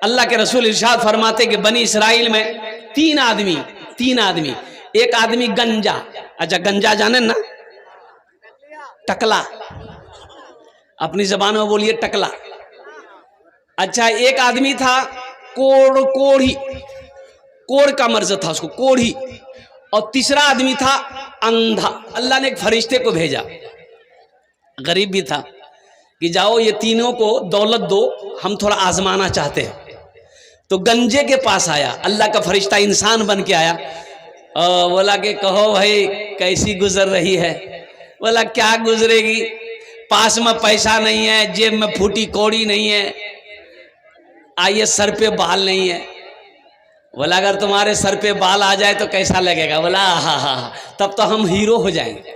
اللہ کے رسول ارشاد فرماتے کہ بنی اسرائیل میں تین آدمی، ایک آدمی گنجا، اچھا گنجا جانے نا، ٹکلا، اپنی زبان میں بولیے ٹکلا. اچھا ایک آدمی تھا کوڑھی، کوڑ کا مرض تھا اس کو، کوڑھی. اور تیسرا آدمی تھا اندھا. اللہ نے ایک فرشتے کو بھیجا، غریب بھی تھا، کہ جاؤ یہ تینوں کو دولت دو، ہم تھوڑا آزمانا چاہتے ہیں. تو گنجے کے پاس آیا، اللہ کا فرشتہ انسان بن کے آیا، بولا کہ کہو بھائی کیسی گزر رہی ہے؟ بولا کیا گزرے گی، پاس میں پیسہ نہیں ہے، جیب میں پھوٹی کوڑی نہیں ہے، آئیے سر پہ بال نہیں ہے. بولا اگر تمہارے سر پہ بال آ جائے تو کیسا لگے گا؟ بولا ہاں تب تو ہم ہیرو ہو جائیں گے،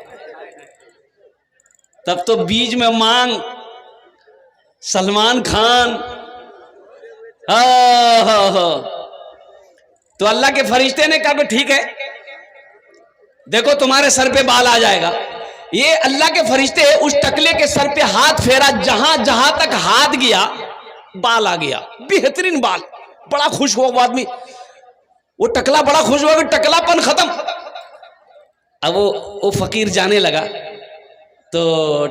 تب تو بیچ میں مانگ سلمان خان. تو اللہ کے فرشتے نے کہا کہ ٹھیک ہے دیکھو تمہارے سر پہ بال آ جائے گا. یہ اللہ کے فرشتے اس ٹکلے کے سر پہ ہاتھ پھیرا، جہاں جہاں تک ہاتھ گیا بال آ گیا، بہترین بال. بڑا خوش ہوا وہ آدمی، وہ ٹکلا بڑا خوش ہوا کہ ٹکلا پن ختم. اب وہ فقیر جانے لگا تو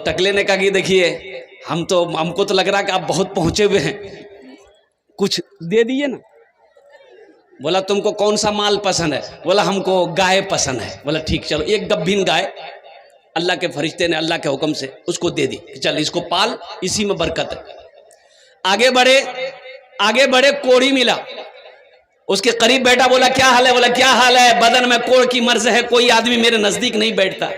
ٹکلے نے کہا کہ دیکھیے ہم کو تو لگ رہا کہ آپ بہت پہنچے ہوئے ہیں، کچھ دے دیے نا. بولا تم کو کون سا مال پسند ہے؟ بولا ہم کو گائے پسند ہے. بولا ٹھیک چلو، ایک گبھین گائے اللہ کے فرشتے نے اللہ کے حکم سے اس کو دے دی، چل اس کو پال، اسی میں برکت ہے. آگے بڑے کوڑی ملا، اس کے قریب بیٹا، بولا کیا حال ہے؟ بولا کیا حال ہے، بدن میں کوڑ کی مرض ہے، کوئی آدمی میرے نزدیک نہیں بیٹھتا،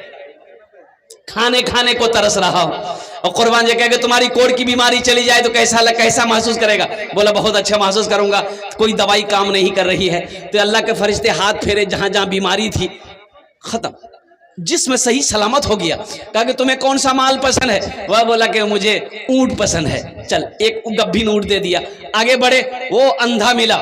کھانے کو ترس رہا ہوں. اور قربان جی کہہ کہ تمہاری کوڑ کی بیماری چلی جائے تو کیسا محسوس کرے گا؟ بولا بہت اچھا محسوس کروں گا، کوئی دوائی کام نہیں کر رہی ہے. تو اللہ کے فرشتے ہاتھ پھیرے، جہاں جہاں بیماری تھی ختم، جسم صحیح سلامت ہو گیا. کہا کہ تمہیں کون سا مال پسند ہے؟ وہ بولا کہ مجھے اونٹ پسند ہے. چل ایک گبھین اونٹ دے دیا. آگے بڑھے، وہ اندھا ملا،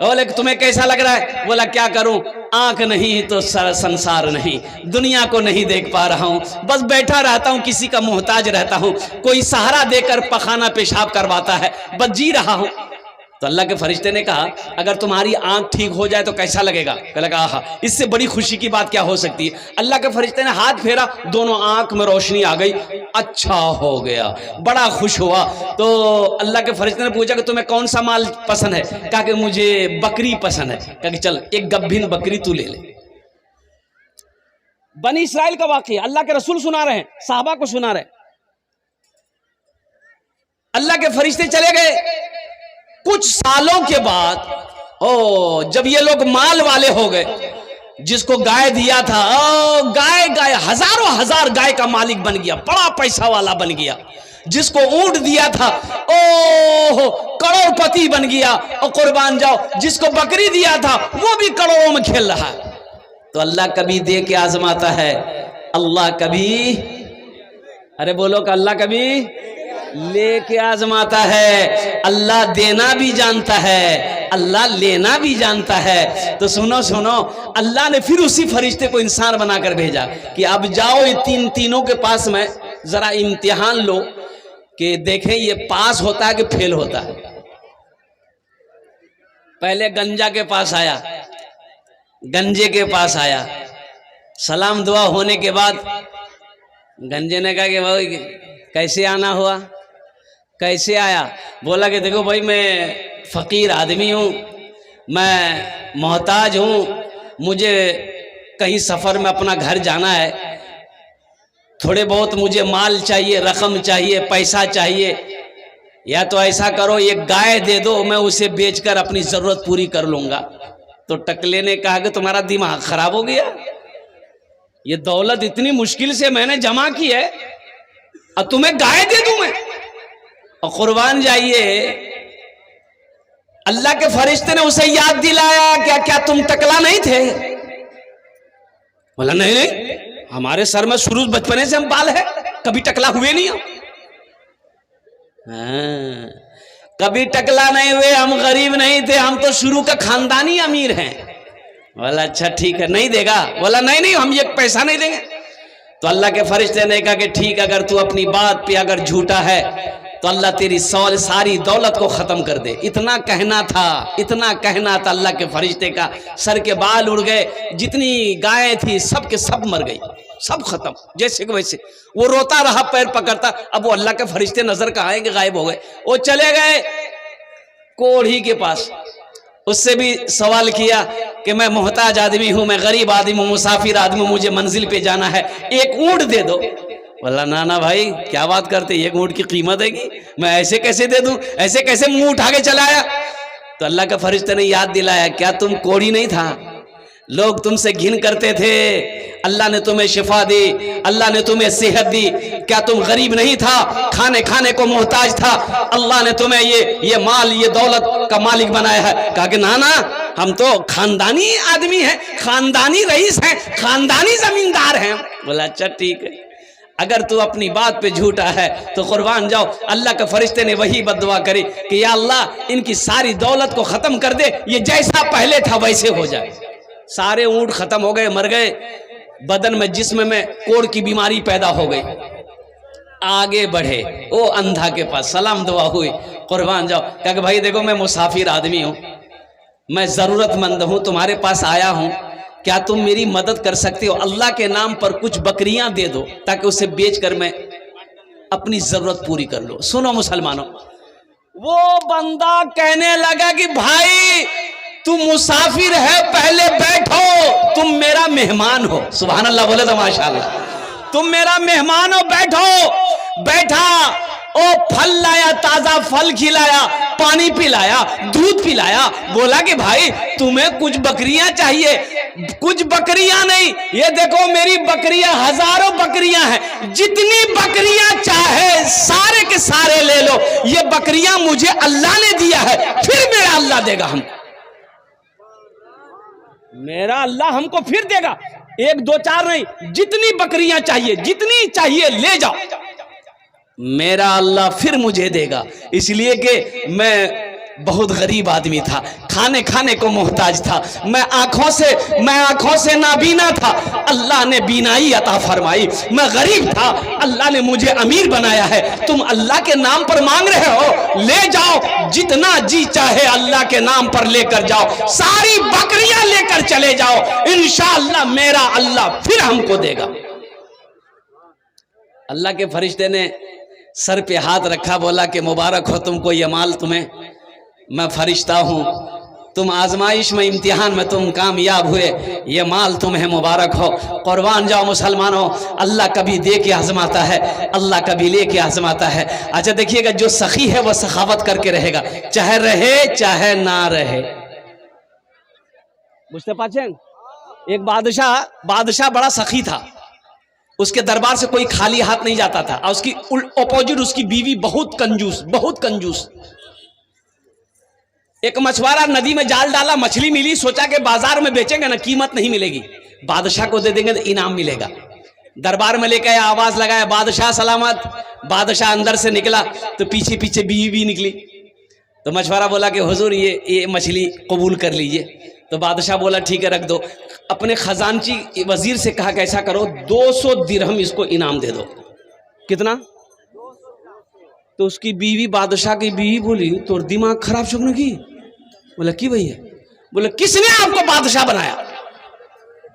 بولے کہ تمہیں کیسا لگ رہا ہے؟ بولا کیا کروں، آنکھ نہیں تو سنسار نہیں، دنیا کو نہیں دیکھ پا رہا ہوں، بس بیٹھا رہتا ہوں، کسی کا محتاج رہتا ہوں، کوئی سہارا دے کر پخانہ پیشاب کرواتا ہے، بس جی رہا ہوں. تو اللہ کے فرشتے نے کہا اگر تمہاری آنکھ ٹھیک ہو جائے تو کیسا لگے گا؟ کہ لگا آہا، اس سے بڑی خوشی کی بات کیا ہو سکتی ہے. اللہ کے فرشتے نے ہاتھ پھیرا، دونوں آنکھ میں روشنی آ گئی، اچھا ہو گیا، بڑا خوش ہوا. تو اللہ کے فرشتے نے پوچھا کہ تمہیں کون سا مال پسند ہے؟ کہا کہ مجھے بکری پسند ہے. کہا کہ چل ایک گبھین بکری تو لے لے. بنی اسرائیل کا واقعہ اللہ کے رسول سنا رہے ہیں، صحابہ کو سنا رہے ہیں. اللہ کے فرشتے چلے گئے. کچھ سالوں کے بعد جب یہ لوگ مال والے ہو گئے، جس کو گائے دیا تھا گائے ہزار گائے کا مالک بن گیا، بڑا پیسہ والا بن گیا. جس کو اونٹ دیا تھا کروڑ پتی بن گیا. اور قربان جاؤ جس کو بکری دیا تھا وہ بھی کروڑوں میں کھیل رہا ہے. تو اللہ کبھی دے کے آزماتا ہے، اللہ کبھی، ارے بولو کہ اللہ کبھی لے کے آزماتا ہے. اللہ دینا بھی جانتا ہے، اللہ لینا بھی جانتا ہے. تو سنو، اللہ نے پھر اسی فرشتے کو انسان بنا کر بھیجا کہ اب جاؤ یہ تینوں کے پاس میں ذرا امتحان لو کہ دیکھیں یہ پاس ہوتا ہے کہ فیل ہوتا ہے. پہلے گنجا کے پاس آیا، گنجے کے پاس آیا، سلام دعا ہونے کے بعد گنجے نے کہا کہ بھائی کیسے آنا ہوا، کیسے آیا؟ بولا کہ دیکھو بھائی میں فقیر آدمی ہوں، میں محتاج ہوں، مجھے کہیں سفر میں اپنا گھر جانا ہے، تھوڑے بہت مجھے مال چاہیے، رقم چاہیے، پیسہ چاہیے، یا تو ایسا کرو ایک گائے دے دو، میں اسے بیچ کر اپنی ضرورت پوری کر لوں گا. تو ٹکلے نے کہا کہ تمہارا دماغ خراب ہو گیا، یہ دولت اتنی مشکل سے میں نے جمع کی ہے اور تمہیں گائے دے دوں میں؟ اور قربان جائیے اللہ کے فرشتے نے اسے یاد دلایا، کیا تم ٹکلا نہیں تھے؟ بولا نہیں، ہمارے سر میں شروع بچپنے سے ہم بال ہے، کبھی ٹکلا ہوئے نہیں ہم. کبھی ٹکلا نہیں ہوئے، ہم غریب نہیں تھے، ہم تو شروع کا خاندانی امیر ہیں. بولا اچھا ٹھیک ہے، نہیں دے گا؟ بولا نہیں ہم یہ پیسہ نہیں دیں گے. تو اللہ کے فرشتے نے کہا کہ ٹھیک، اگر تو اپنی بات پہ اگر جھوٹا ہے تو اللہ تیری ساری دولت کو ختم کر دے. اتنا کہنا تھا اللہ کے فرشتے کا. سر کے بال اڑ گئے, جتنی گائیں تھی سب کے سب مر گئی, سب ختم جیسے کہ ویسے. وہ روتا رہا, پیر پکڑتا. اب وہ اللہ کے فرشتے نظر کہاں آئیں گے, غائب ہو گئے. وہ چلے گئے کوڑھی کے پاس. اس سے بھی سوال کیا کہ میں محتاج آدمی ہوں, میں غریب آدمی ہوں, مسافر آدمی ہوں, مجھے منزل پہ جانا ہے, ایک اونٹ دے دو. بولا نا بھائی کیا بات کرتے, ایک اونٹ کی قیمت ہے گی, میں ایسے کیسے دے دوں, ایسے کیسے منہ اٹھا کے چلا آیا. تو اللہ کا فرشتہ نے یاد دلایا, کیا تم کوڑھی نہیں تھا, لوگ تم سے گھن کرتے تھے, اللہ نے تمہیں شفا دی, اللہ نے تمہیں صحت دی. کیا تم غریب نہیں تھا, کھانے کو محتاج تھا, اللہ نے تمہیں یہ مال, یہ دولت کا مالک بنایا ہے. کہا کہ نا ہم تو خاندانی آدمی ہیں, خاندانی رئیس ہیں, خاندانی زمیندار ہیں. بولا اچھا ٹھیک ہے, اگر تو اپنی بات پہ جھوٹا ہے تو قربان جاؤ. اللہ کے فرشتے نے وہی بد دعا کری کہ یا اللہ ان کی ساری دولت کو ختم کر دے, یہ جیسا پہلے تھا ویسے ہو جائے. سارے اونٹ ختم ہو گئے, مر گئے. بدن میں, جسم میں کوڑ کی بیماری پیدا ہو گئی. آگے بڑھے وہ اندھا کے پاس, سلام دعا ہوئی. قربان جاؤ. کہا کہ بھائی دیکھو میں مسافر آدمی ہوں, میں ضرورت مند ہوں, تمہارے پاس آیا ہوں, کیا تم میری مدد کر سکتے ہو؟ اللہ کے نام پر کچھ بکریاں دے دو تاکہ اسے بیچ کر میں اپنی ضرورت پوری کر لو. سنو مسلمانوں, وہ بندہ کہنے لگا کہ بھائی تم مسافر ہے, پہلے بیٹھو, تم میرا مہمان ہو. سبحان اللہ بولے تو ماشاءاللہ. تم میرا مہمان ہو, بیٹھو. بیٹھا, او پھل لایا, تازہ پھل کھلایا, پانی پلایا, دودھ پلایا. بولا کہ بھائی تمہیں کچھ بکریاں چاہیے. کچھ بکریاں نہیں, یہ دیکھو میری بکریاں ہزاروں بکریاں ہیں, جتنی بکریاں چاہے سارے کے سارے لے لو. یہ بکریاں مجھے اللہ نے دیا ہے, پھر میرا اللہ دے گا ہم کو, میرا اللہ ہم کو پھر دے گا. ایک دو چار نہیں, جتنی بکریاں چاہیے, جتنی چاہیے لے جاؤ, میرا اللہ پھر مجھے دے گا. اس لیے کہ میں بہت غریب آدمی تھا, کھانے کو محتاج تھا, میں آنکھوں سے نابینا تھا, اللہ نے بینائی عطا فرمائی. میں غریب تھا, اللہ نے مجھے امیر بنایا ہے. تم اللہ کے نام پر مانگ رہے ہو, لے جاؤ, جتنا جی چاہے اللہ کے نام پر لے کر جاؤ, ساری بکریاں لے کر چلے جاؤ, انشاءاللہ میرا اللہ پھر ہم کو دے گا. اللہ کے فرشتے نے سر پہ ہاتھ رکھا, بولا کہ مبارک ہو تم کو یہ مال, تمہیں میں فرشتہ ہوں, تم آزمائش میں, امتحان میں تم کامیاب ہوئے, یہ مال تمہیں مبارک ہو. قربان جاؤ مسلمانوں, اللہ کبھی دے کے آزماتا ہے, اللہ کبھی لے کے آزماتا ہے. اچھا دیکھیے گا, جو سخی ہے وہ سخاوت کر کے رہے گا, چاہے رہے چاہے نہ رہے. بجھتے پاچھیں, ایک بادشاہ بڑا سخی تھا, اس کے دربار سے کوئی خالی ہاتھ نہیں جاتا تھا, اور اس کی اپوزٹ اس کی بیوی بہت کنجوس. ایک مچھوارا ندی میں جال ڈالا, مچھلی ملی, سوچا کہ بازار میں بیچیں گے نا قیمت نہیں ملے گی, بادشاہ کو دے دیں گے تو انعام ملے گا. دربار میں لے کے آواز لگایا, بادشاہ سلامت. بادشاہ اندر سے نکلا تو پیچھے بیوی بھی نکلی. تو مچھوارا بولا کہ حضور یہ مچھلی قبول کر لیجئے. تو بادشاہ بولا ٹھیک ہے رکھ دو. اپنے خزانچی وزیر سے کہا کہ ایسا کرو 200 درہم اس کو انعام دے دو. کتنا؟ تو اس کی بیوی, بادشاہ کی بیوی بولی, تو دماغ خراب چھوڑنے کی. بولا کی بھئی ہے؟ بولا کس نے آپ کو بادشاہ بنایا؟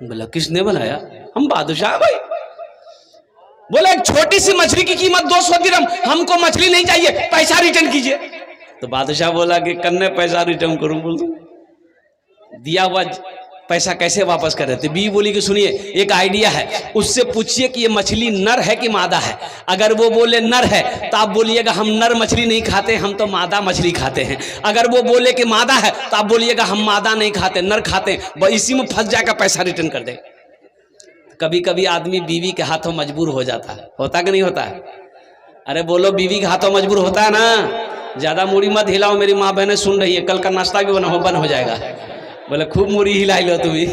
بولا کس نے بنایا, ہم بادشاہ بھائی. بولا ایک چھوٹی سی مچھلی کی قیمت 200 درہم, ہم کو مچھلی نہیں چاہیے, پیسہ ریٹرن کیجئے. تو بادشاہ بولا کہ کرنے پیسہ ریٹرن کروں. بول دوں دیا ہوا پیسہ کیسے واپس کر دیتے. بیوی بولی کہ سنیے ایک آئیڈیا ہے, اس سے پوچھئے کہ یہ مچھلی نر ہے کہ مادہ ہے. اگر وہ بولے نر ہے تو آپ بولیے گا ہم نر مچھلی نہیں کھاتے, ہم تو مادہ مچھلی کھاتے ہیں. اگر وہ بولے کہ مادہ ہے تو آپ بولیے گا ہم مادہ نہیں کھاتے, نر کھاتے ہیں. اسی میں پھنس جائے گا, پیسہ ریٹرن کر دے. کبھی کبھی آدمی بیوی کے ہاتھوں مجبور ہو جاتا ہے, ہوتا کہ نہیں ہوتا ہے؟ ارے بولو بیوی کے ہاتھوں مجبور ہوتا ہے نا. زیادہ موڑی مت ہلاؤ, میری ماں بہنیں سن رہی ہے, کل کا ناشتہ بھی بند ہو جائے گا. بولے خوب موڑی ہلائی لو تمہیں.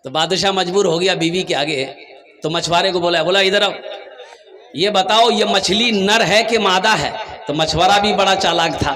تو بادشاہ مجبور ہو گیا بیوی کے آگے. تو مچھوارے کو بولا ادھر آؤ, یہ بتاؤ یہ مچھلی نر ہے کہ مادہ ہے؟ تو مچھوارا بھی بڑا چالاک تھا,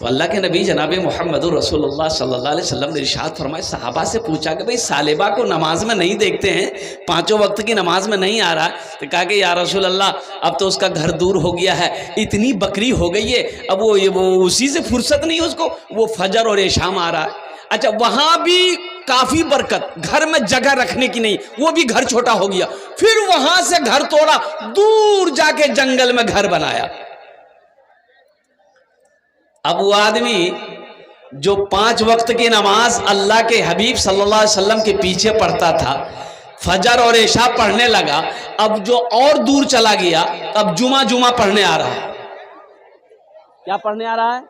تو اللہ کے نبی جناب محمد رسول اللہ صلی اللہ علیہ وسلم نے ارشاد فرمائے، صحابہ سے پوچھا کہ بھئی ثعلبہ کو نماز میں نہیں دیکھتے ہیں، پانچوں وقت کی نماز میں نہیں آ رہا ہے؟ تو کہا کہ یا رسول اللہ اب تو اس کا گھر دور ہو گیا ہے، اتنی بکری ہو گئی ہے، اب وہ اسی سے فرصت نہیں اس کو، وہ فجر اور عشاء میں آ رہا ہے۔ اچھا وہاں بھی کافی برکت، گھر میں جگہ رکھنے کی نہیں، وہ بھی گھر چھوٹا ہو گیا، پھر وہاں سے گھر توڑا، دور جا کے جنگل میں گھر بنایا۔ اب وہ آدمی جو 5 وقت کی نماز اللہ کے حبیب صلی اللہ علیہ وسلم کے پیچھے پڑھتا تھا، فجر اور عشاء پڑھنے لگا، اب جو اور دور چلا گیا، اب جمعہ پڑھنے آ رہا ہے۔ کیا پڑھنے آ رہا ہے؟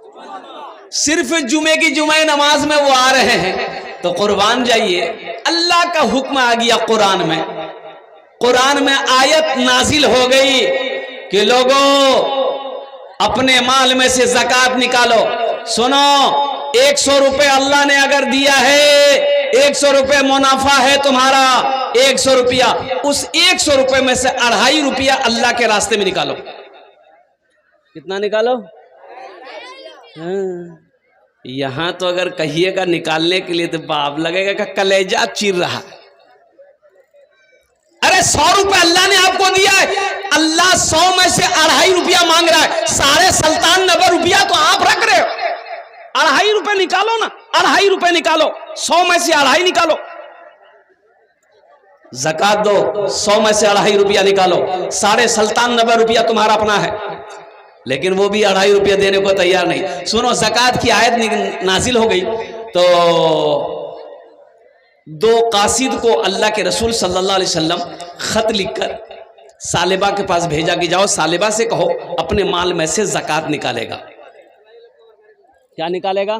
صرف جمعے کی جمعہ نماز میں وہ آ رہے ہیں۔ تو قربان جائیے، اللہ کا حکم آ گیا قرآن میں آیت نازل ہو گئی کہ لوگوں اپنے مال میں سے زکوٰۃ نکالو۔ سنو، 100 روپے اللہ نے اگر دیا ہے، 100 روپے منافع ہے تمہارا، 100 روپیہ، اس 100 روپے میں سے 2.5 روپیہ اللہ کے راستے میں نکالو۔ کتنا نکالو؟ یہاں تو اگر کہیے گا نکالنے کے لیے تو باپ لگے گا کہ کلیجہ چیر رہا۔ ارے 100 روپے اللہ نے آپ کو دیا ہے، اللہ 100 میں سے 2.5 روپیہ مانگ رہا ہے، سارے سلطان 90 روپیہ تو آپ رکھ رہے ہو، 2.5 روپے نکالو نا، 2.5 روپے نکالو، 100 میں سے 2.5 نکالو، زکوٰۃ دو، 100 میں سے 2.5 روپیہ نکالو، سارے سلطان 90 روپیہ تمہارا اپنا ہے، لیکن وہ بھی 2.5 روپیہ دینے کو تیار نہیں۔ سنو، زکوٰۃ کی آیت نازل ہو گئی تو 2 قاصد کو اللہ کے رسول صلی اللہ علیہ وسلم خط لکھ کر ثعلبہ کے پاس بھیجا کہ جاؤ ثعلبہ سے کہو اپنے مال میں سے زکوٰۃ نکالے گا۔ کیا نکالے گا؟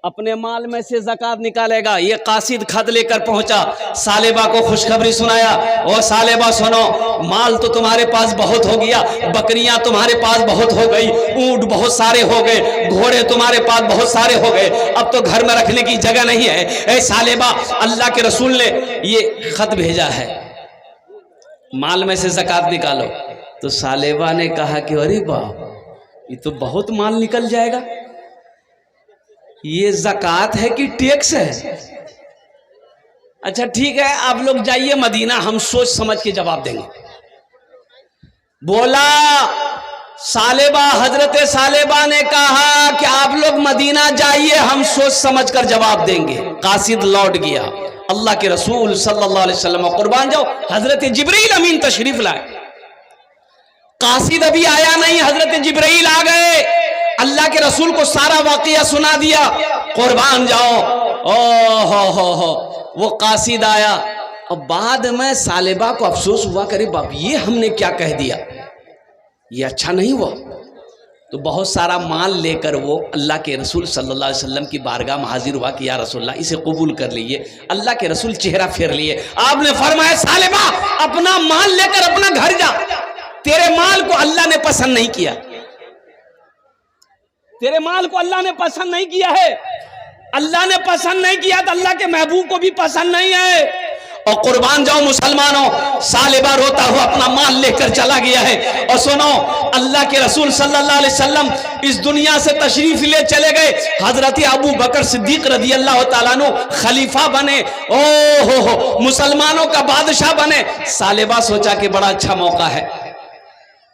اپنے مال میں سے زکوٰۃ نکالے گا۔ یہ قاصد خط لے کر پہنچا، ثعلبہ کو خوشخبری سنایا، او ثعلبہ سنو، مال تو تمہارے پاس بہت ہو گیا، بکریاں تمہارے پاس بہت ہو گئی، اونٹ بہت سارے ہو گئے، گھوڑے تمہارے پاس بہت سارے ہو گئے، اب تو گھر میں رکھنے کی جگہ نہیں ہے۔ اے ثعلبہ، اللہ کے رسول نے یہ خط بھیجا ہے، مال میں سے زکوٰۃ نکالو۔ تو ثعلبہ نے کہا کہ ارے باپ، یہ تو بہت مال نکل جائے گا، یہ زکوٰۃ ہے کہ ٹیکس ہے؟ اچھا ٹھیک ہے، آپ لوگ جائیے مدینہ، ہم سوچ سمجھ کے جواب دیں گے۔ بولا ثعلبہ، حضرت ثعلبہ نے کہا کہ آپ لوگ مدینہ جائیے، ہم سوچ سمجھ کر جواب دیں گے۔ قاصد لوٹ گیا، اللہ کے رسول صلی اللہ علیہ وسلم قربان جاؤ، حضرت جبرائیل امین تشریف لائے، قاصد ابھی آیا نہیں، حضرت جبرائیل آ گئے، اللہ کے رسول کو سارا واقعہ سنا دیا، قربان جاؤ۔ ہو وہ قاصد آیا، اور بعد میں ثعلبہ کو افسوس ہوا، کرے باپ یہ ہم نے کیا کہہ دیا، یہ اچھا نہیں ہوا۔ تو بہت سارا مال لے کر وہ اللہ کے رسول صلی اللہ علیہ وسلم کی بارگاہ میں حاضر ہوا کہ یا رسول اللہ اسے قبول کر لیے۔ اللہ کے رسول چہرہ پھیر لیے، آپ نے فرمایا ثعلبہ اپنا مال لے کر اپنا گھر جا، تیرے مال کو اللہ نے پسند نہیں کیا، تیرے مال کو اللہ نے پسند نہیں کیا ہے، اللہ نے پسند نہیں کیا تو اللہ کے محبوب کو بھی پسند نہیں ہے۔ اور قربان جاؤ مسلمانوں، ثعلبہ روتا ہوا اپنا مال لے کر چلا گیا ہے۔ اور سنو، اللہ کے رسول صلی اللہ علیہ وسلم اس دنیا سے تشریف لے چلے گئے، حضرت ابو بکر صدیق رضی اللہ تعالیٰ عنہ خلیفہ بنے، مسلمانوں کا بادشاہ بنے۔ ثعلبہ سوچا کہ بڑا اچھا موقع ہے،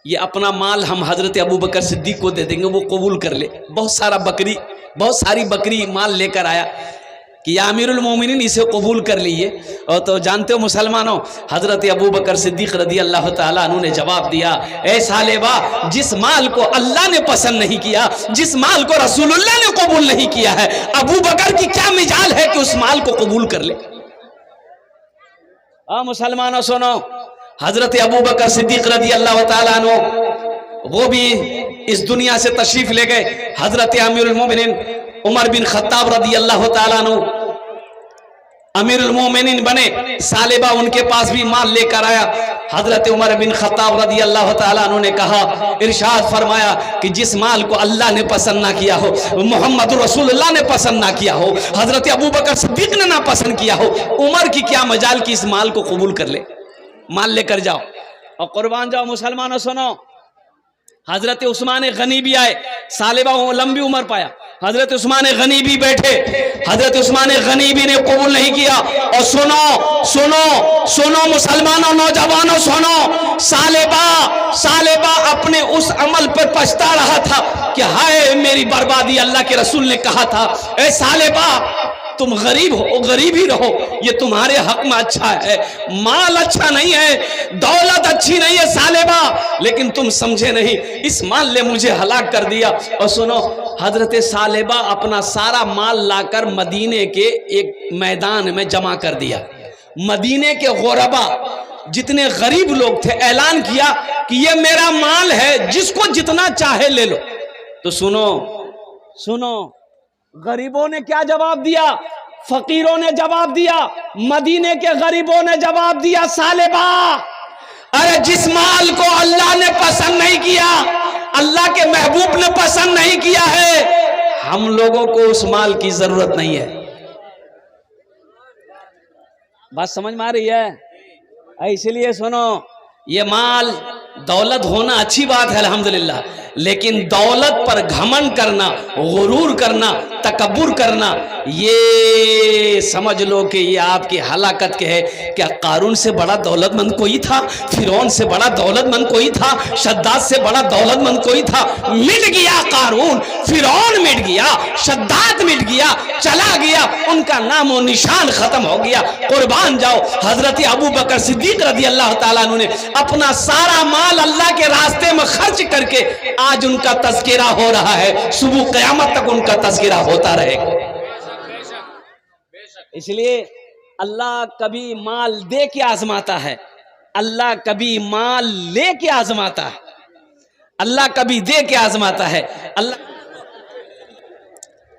یہ اپنا مال ہم حضرت ابو بکر صدیق کو دے دیں گے، وہ قبول کر لے۔ بہت ساری بکری مال لے کر آیا کہ یا امیر المومنین اسے قبول کر لیے۔ اور تو جانتے ہو مسلمانوں، حضرت ابو بکر صدیق رضی اللہ تعالیٰ عنہ نے جواب دیا، اے ثعلبہ، جس مال کو اللہ نے پسند نہیں کیا، جس مال کو رسول اللہ نے قبول نہیں کیا ہے، ابو بکر کی کیا مجال ہے کہ اس مال کو قبول کر لے۔ مسلمانوں سنو، حضرت ابو بکر صدیق رضی اللہ تعالیٰ عنہ وہ بھی اس دنیا سے تشریف لے گئے، حضرت امیر المومنین عمر بن خطاب رضی اللہ تعالیٰ عنہ امیر المومنین بنے۔ ثعلبہ ان کے پاس بھی مال لے کر آیا، حضرت عمر بن خطاب رضی اللہ تعالیٰ عنہ نے کہا، ارشاد فرمایا کہ جس مال کو اللہ نے پسند نہ کیا ہو، محمد رسول اللہ نے پسند نہ کیا ہو، حضرت ابو بکر صدیق نے نہ پسند کیا ہو، عمر کی کیا مجال کی اس مال کو قبول کر لے، مال لے کر جاؤ۔ اور قربان جاؤ مسلمانوں سنو، حضرت عثمان غنی بھی آئے, سالبہ لمبی عمر پایا, حضرت عثمان غنی بھی بیٹھے, حضرت عثمان غنی بھی نے قبول نہیں کیا. اور سنو سنو سنو مسلمانوں, نوجوانوں سنو, سالبہ اپنے اس عمل پر پچھتا رہا تھا کہ ہائے میری بربادی. اللہ کے رسول نے کہا تھا اے سالبہ تم غریب ہو, غریب ہی رہو, یہ تمہارے حق میں اچھا ہے, مال اچھا نہیں ہے, دولت اچھی نہیں ہے سالبہ, لیکن تم سمجھے نہیں, اس مال نے مجھے ہلاک کر دیا. اور سنو, حضرت سالبہ اپنا سارا مال لا کر مدینے کے ایک میدان میں جمع کر دیا. مدینے کے غربا جتنے غریب لوگ تھے اعلان کیا کہ یہ میرا مال ہے, جس کو جتنا چاہے لے لو. تو سنو سنو, غریبوں نے کیا جواب دیا؟ فقیروں نے جواب دیا, مدینے کے غریبوں نے جواب دیا سالبہ ارے جس مال کو اللہ نے پسند نہیں کیا, اللہ کے محبوب نے پسند نہیں کیا ہے, ہم لوگوں کو اس مال کی ضرورت نہیں ہے. بات سمجھ میں آ رہی ہے؟ اس لیے سنو, یہ مال دولت ہونا اچھی بات ہے الحمدللہ, لیکن دولت پر گھمنڈ کرنا, غرور کرنا, تکبر کرنا, یہ سمجھ لو کہ یہ آپ کی ہلاکت کے ہے. کیا قارون سے بڑا دولت مند کوئی تھا؟ فرعون سے بڑا دولت مند کوئی تھا؟ شداد سے بڑا دولت مند کوئی تھا؟ مٹ گیا قارون, فرعون مٹ گیا, شداد مٹ گیا, چلا گیا, ان کا نام و نشان ختم ہو گیا. قربان جاؤ, حضرت ابو بکر صدیق رضی اللہ تعالیٰ عنہ نے اپنا سارا مال اللہ کے راستے میں خرچ کر کے آج ان کا تذکرہ ہو رہا ہے, صبح قیامت تک ان کا تذکرہ ہوتا رہے گا. اس لیے اللہ کبھی مال دے کے آزماتا ہے, اللہ کبھی مال لے کے آزماتا ہے, اللہ کبھی دے کے آزماتا ہے.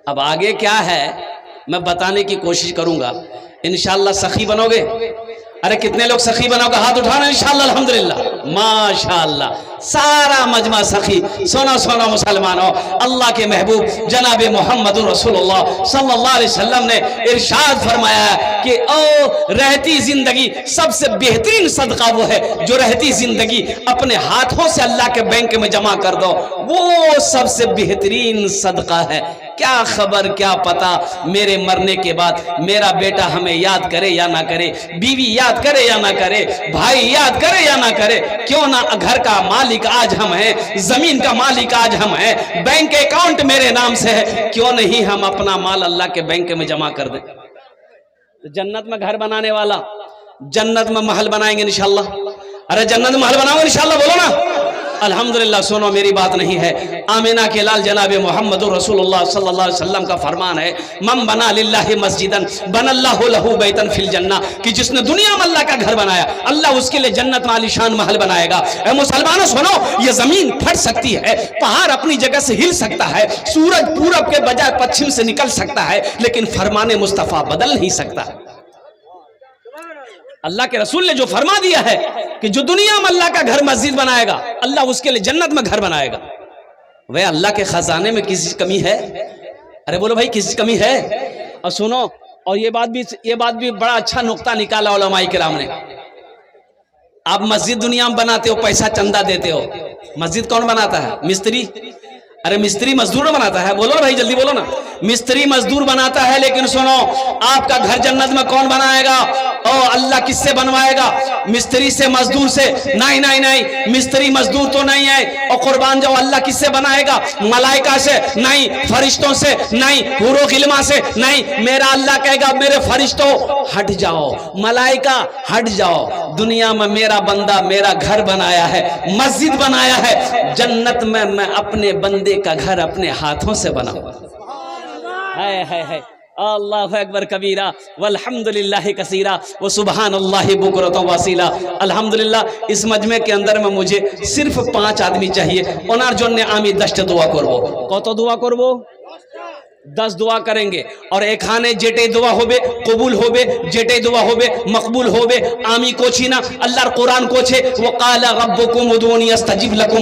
اب آگے کیا ہے میں بتانے کی کوشش کروں گا. انشاءاللہ سخی بنو گے؟ ارے کتنے لوگ سخی بنو گے؟ ہاتھ اٹھانا انشاءاللہ. الحمدللہ ماشاءاللہ سارا مجمع سخی. سونا سونا مسلمانوں, اللہ کے محبوب جناب محمد رسول اللہ صلی اللہ علیہ وسلم نے ارشاد فرمایا ہے کہ او رہتی زندگی سب سے بہترین صدقہ وہ ہے جو رہتی زندگی اپنے ہاتھوں سے اللہ کے بینک میں جمع کر دو, وہ سب سے بہترین صدقہ ہے. کیا خبر کیا پتا میرے مرنے کے بعد میرا بیٹا ہمیں یاد کرے یا نہ کرے, بیوی یاد کرے یا نہ کرے, بھائی یاد کرے یا نہ کرے, کیوں نہ گھر کا مالک آج ہم ہیں, زمین کا مالک آج ہم ہیں, بینک اکاؤنٹ میرے نام سے ہے, کیوں نہیں ہم اپنا مال اللہ کے بینک میں جمع کر دیں. جنت میں گھر بنانے والا جنت میں محل بنائیں گے انشاءاللہ. ارے جنت میں محل بناؤ انشاءاللہ, بولو نا الحمدللہ. سنو میری بات نہیں ہے, آمینہ کے لال جناب محمد رسول اللہ صلی اللہ علیہ وسلم کا فرمان ہے, من بنا للہ مسجدن بن اللہ لہ بیتن فی الجنہ, کہ جس نے دنیا میں اللہ کا گھر بنایا اللہ اس کے لیے جنت میں عالیشان محل بنائے گا. اے مسلمانوں سنو, یہ زمین پھٹ سکتی ہے, پہاڑ اپنی جگہ سے ہل سکتا ہے, سورج پورب کے بجائے پچھم سے نکل سکتا ہے, لیکن فرمان مصطفیٰ بدل نہیں سکتا. اللہ کے رسول نے جو فرما دیا ہے کہ جو دنیا میں اللہ کا گھر مسجد بنائے گا اللہ اس کے لیے جنت میں گھر بنائے گا. وہ اللہ کے خزانے میں کسی کمی ہے؟ ارے بولو بھائی کسی کمی ہے؟ اور سنو, اور یہ بات بھی بڑا اچھا نقطہ نکالا علماء کرام نے. آپ مسجد دنیا میں بناتے ہو, پیسہ چندہ دیتے ہو, مسجد کون بناتا ہے؟ مستری. ارے مستری مزدور بناتا ہے, بولو بھائی جلدی بولو نا. مستری مزدور بناتا ہے, لیکن سنو آپ کا گھر جنت میں کون بنائے گا؟ او اللہ کس سے بنوائے گا؟ مستری سے, مزدور سے؟ نہیں نہیں نہیں, مستری مزدور تو نہیں ہے. اور قربان جاؤ, اللہ کس سے بنائے گا؟ ملائکہ سے نہیں, فرشتوں سے نہیں, حور و غلمان سے نہیں. میرا اللہ کہے گا میرے فرشتوں ہٹ جاؤ, ملائکہ ہٹ جاؤ, دنیا میں میرا بندہ میرا گھر بنایا ہے, مسجد بنایا ہے, جنت میں میں اپنے بندے کا گھر اپنے ہاتھوں سے بناؤں. ہے اللہ اکبر کبیرہ والحمدللہ کثیرہ وسبحان اللہ بکرۃ واسیلہ. الحمدللہ اس مجمع کے اندر میں مجھے صرف 5 آدمی چاہیے. ওনার জন্য আমি 10টা দোয়া করব. কত দোয়া করব? 10 দোয়া کریں گے, اور এখানে যেটাই দোয়া হবে কবুল হবে, যেটাই দোয়া হবে মকবুল হবে. আমি করছি না, আল্লাহর কোরআন করছে ওয়াকালা রাব্বুকুম উদউনি আস্তাজিব লাকুম.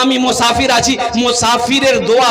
আমি মুসাফির আছি, মুসাফিরের দোয়া